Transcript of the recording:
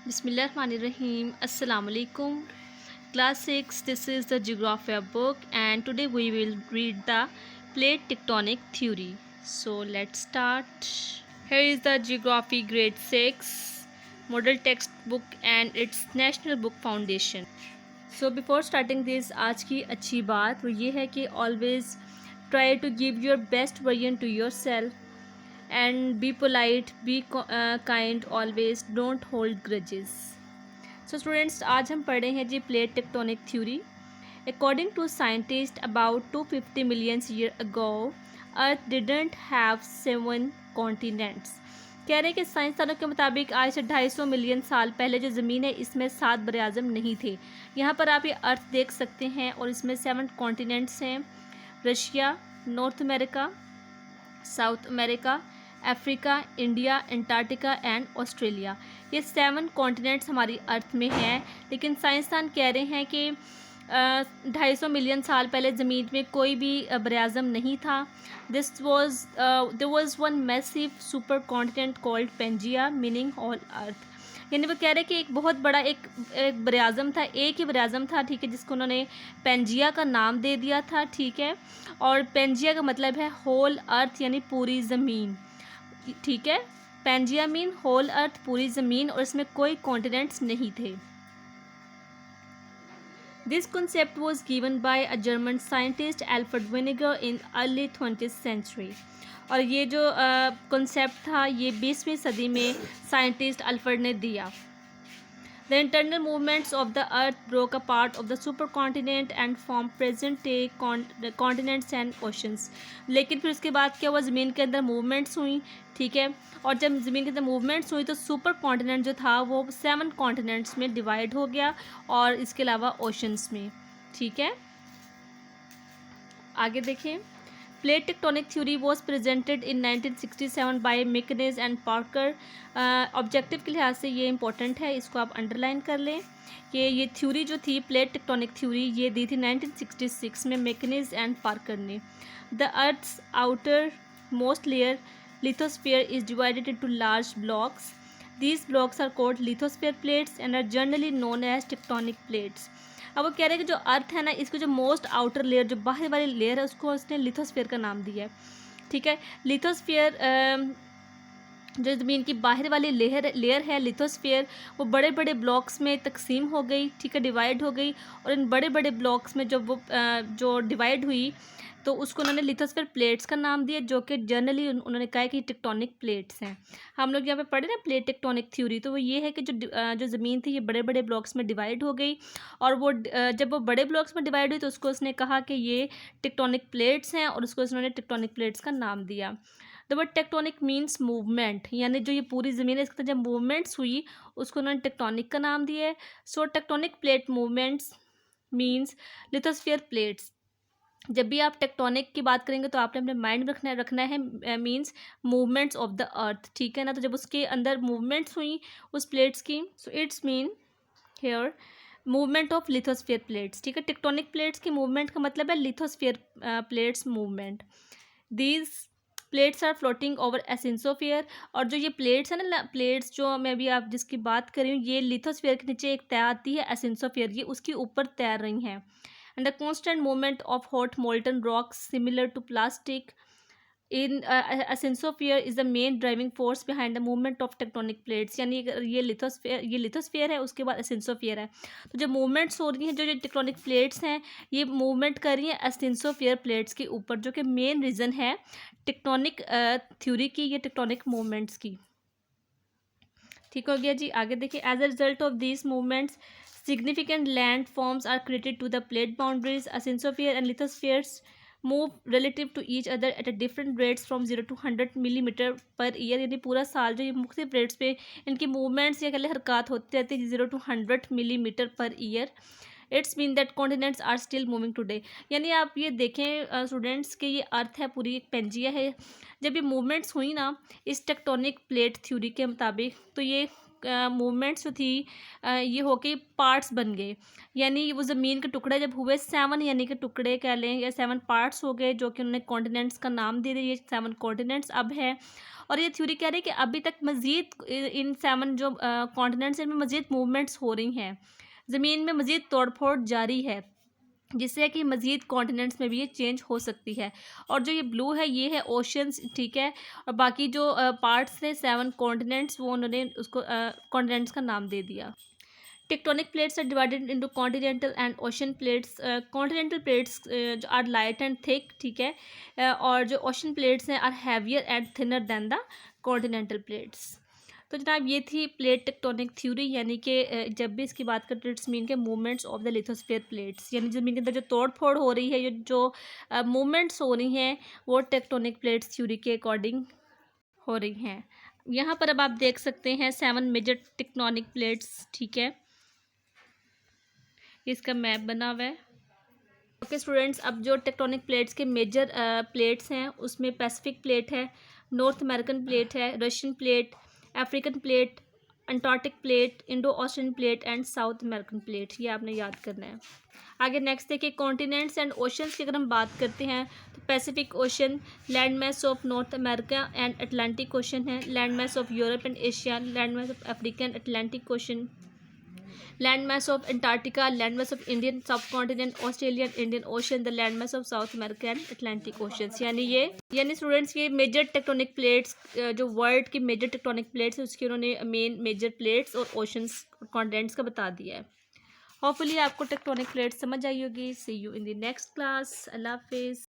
Bismillahirrahmanirrahim. Assalamu alaikum. Class 6, this is the Geography book and today we will read the Plate Tectonic Theory. So let's start. Here is the Geography Grade 6 model textbook and its National Book Foundation. So before starting this, आज की अच्छी बात वो ये है कि always try to give your best version to yourself and be polite, be kind always, don't hold grudges. So students, आज हम पढ़ रहे हैं जी plate tectonic theory. According to scientists, about 250 million years ago, Earth didn't have 7 continents. कह रहे हैं कि साइंसदानों के मुताबिक आज से 250 मिलियन साल पहले जो ज़मीन है इसमें 7 बराज़म नहीं थे. यहाँ पर आप ये अर्थ देख सकते हैं और इसमें 7 कॉन्टिनेंट्स हैं. Russia, north America, south America, Africa, India, Antarctica and Australia. ये 7 कॉन्टिनेंट्स हमारी अर्थ में हैं. लेकिन साइंसदान कह रहे हैं कि 250 मिलियन साल पहले ज़मीन में कोई भी बराज़म नहीं था. There was one massive super continent called Pangaea meaning all earth. यानी वो कह रहे हैं कि एक बहुत बड़ा एक बराज़म था, एक ही बराज़म था, ठीक है, जिसको उन्होंने पेंजिया का नाम दे दिया था, ठीक है. और पेंजिया का मतलब है होल अर्थ यानी पूरी ज़मीन, ठीक है. पेंजिया मीन होल अर्थ, पूरी ज़मीन, और इसमें कोई कॉन्टिनेंट्स नहीं थे. This concept was given by a German scientist Alfred Wegener in early 20th century. और ये जो कॉन्सेप्ट था ये 20वीं सदी में साइंटिस्ट अल्फ्रेड ने दिया. The internal movements of the earth broke a part of the supercontinent and formed present day continents and oceans. लेकिन फिर उसके बाद क्या हुआ, ज़मीन के अंदर मूवमेंट्स हुई, ठीक है. और जब ज़मीन के अंदर मूवमेंट्स हुई तो सुपर कॉन्टिनेंट जो था वो 7 कॉन्टिनेंट्स में डिवाइड हो गया और इसके अलावा ओशंस में, ठीक है. आगे देखें. Plate tectonic theory was presented in 1967 by McKenzie and Parker. Objective के लिहाज से ये इंपॉर्टेंट है, इसको आप अंडरलाइन कर लें कि ये थ्योरी जो थी प्लेट टेक्टोनिक थ्योरी ये दी थी 1966 में मैकनेज एंड पार्कर ने. The earth's outermost layer lithosphere is divided into large blocks. These blocks are called lithosphere plates and are generally known as tectonic plates. अब वो कह रहे हैं कि जो अर्थ है ना इसको जो मोस्ट आउटर लेयर जो बाहर वाली लेयर है उसको उसने लिथोस्फीयर का नाम दिया है, ठीक है. लिथोस्फीयर जो ज़मीन की बाहर वाली लेयर है लिथोस्फीयर वो बड़े बड़े ब्लॉक्स में तकसीम हो गई, ठीक है, डिवाइड हो गई. और इन बड़े बड़े ब्लॉक्स में जब वो जो डिवाइड हुई तो उसको उन्होंने लिथोस्फीयर प्लेट्स का नाम दिया, जो कि जनरली उन्होंने कहा कि टेक्टोनिक प्लेट्स हैं. हम लोग यहाँ पे पढ़े ना प्लेट टेक्टोनिक थ्योरी, तो वो ये है कि जो ज़मीन थी ये बड़े बड़े ब्लॉक्स में डिवाइड हो गई और वो जब वो बड़े ब्लॉक्स में डिवाइड हुई तो उसको उसने कहा कि ये टेक्टोनिक प्लेट्स हैं और उसको उन्होंने टेक्टोनिक प्लेट्स का नाम दिया. The word tectonic means movement, यानी जो ये पूरी ज़मीन है इसके जब मूवमेंट्स हुई उसको उन्होंने टेक्टोनिक का नाम दिया है. So tectonic plate movements means lithosphere plates. जब भी आप टेक्टोनिक की बात करेंगे तो आपने अपने माइंड में रखना है means movements of the earth, ठीक है ना. तो जब उसके अंदर मूवमेंट्स हुई उस प्लेट्स की, so it's mean here movement of lithosphere plates, ठीक है. टेक्टोनिक प्लेट्स की मूवमेंट का मतलब है lithosphere plates movement. These plates are floating over asthenosphere. और जो ये प्लेट्स है ना, प्लेट्स जो मैं अभी आप जिसकी बात कर रही हूँ ये लिथोस्फीयर के नीचे एक तैर आती है एसिंसोफियर, ये उसके ऊपर तैर रही हैं. And the constant movement of hot molten rocks similar to plastic in ascensosphere is the main driving force behind the movement of tectonic plates. यानी ये लिथोस्फीयर है, उसके बाद एसेंसोफियर है. तो जो मूवमेंट्स हो रही हैं जो टेक्टोनिक प्लेट्स हैं ये मूवमेंट कर रही हैं एसेंसोफियर प्लेट्स के ऊपर, जो कि मेन रीज़न है टेक्टोनिक थ्योरी की, ये टेक्टोनिक मूवमेंट्स की, ठीक हो गया जी. आगे देखिए. As a result of these movements significant land forms are created to the plate boundaries. Ascensosphere and lithospheres move relative to each other at a different rates from 0 to 100 millimetre per year. यानी पूरा साल जो ये मुख्तलिफ rates पे इनकी movements या कहले हरकत होती रहती है 0 to 100 millimetre per year. It's mean that continents are still moving today. यानी आप ये देखें स्टूडेंट्स कि ये अर्थ है पूरी एक पेंजिया है. जब ये मूवमेंट्स हुई ना इस टेक्टोनिक प्लेट थ्योरी के मुताबिक तो ये मूवमेंट्स जो थी ये होके पार्ट्स बन गए, यानी वो ज़मीन के टुकड़े जब हुए 7 यानी कि टुकड़े कह लें या 7 पार्ट्स हो गए, जो कि उन्होंने कॉन्टिनेंट्स का नाम दे दिया, ये 7 कॉन्टिनेंट्स अब है। और ये थ्योरी कह रही है कि अभी तक मज़ीद इन 7 जो कॉन्टिनेंट्स हैं, इनमें मज़ीद मूवमेंट्स हो रही हैं, ज़मीन में मज़ीद तोड़-फोड़ जारी है, जिससे कि मज़ीद कॉन्टिनेंट्स में भी ये चेंज हो सकती है। और जो ये ब्लू है ये है ओशंस, ठीक है। और बाकी जो पार्ट्स थे 7 कॉन्टिनेंट्स, वो उन्होंने उसको कॉन्टिनेंट्स का नाम दे दिया। Tectonic plates are divided into continental and ocean plates. Continental plates जो आर लाइट एंड थिक, ठीक है, और जो ओशन प्लेट्स हैं are heavier and thinner than the continental plates. तो जनाब ये थी प्लेट टेक्टोनिक थ्योरी, यानी कि जब भी इसकी बात करते हैं इट्स मीन के movements of the lithosphere plates, यानी ज़मीन के अंदर जो तोड़ फोड़ हो रही है, ये जो मूवमेंट्स हो रही हैं वो टेक्टोनिक प्लेट्स थ्योरी के अकॉर्डिंग हो रही हैं। यहाँ पर अब आप देख सकते हैं 7 मेजर टेक्टोनिक प्लेट्स, ठीक है, इसका मैप बना हुआ है। ओके स्टूडेंट्स, अब जो टेक्टोनिक प्लेट्स के मेजर प्लेट्स हैं उसमें पैसिफिक प्लेट है, नॉर्थ अमेरिकन प्लेट है, Russian plate, African plate, Antarctic plate, Indo Australian plate and south American plate, ये आपने याद करना है। आगे नेक्स्ट देखिए कॉन्टिनेंट्स एंड ओशंस की अगर हम बात करते हैं तो Pacific Ocean, land mass of North America and Atlantic Ocean है, land mass of Europe and Asia, land mass of African Atlantic Ocean, land mass of Antarctica, land mass of Indian subcontinent, Australian Indian Ocean, the land mass of South America and Atlantic oceans. यानी students ये major tectonic plates, जो world की major tectonic plates है उसके उन्होंने main major plates और oceans continents का बता दिया है। होपफुली आपको टेक्टोनिक प्लेट्स समझ आई होगी। See you in the next class. अल्लाह हाफिज़।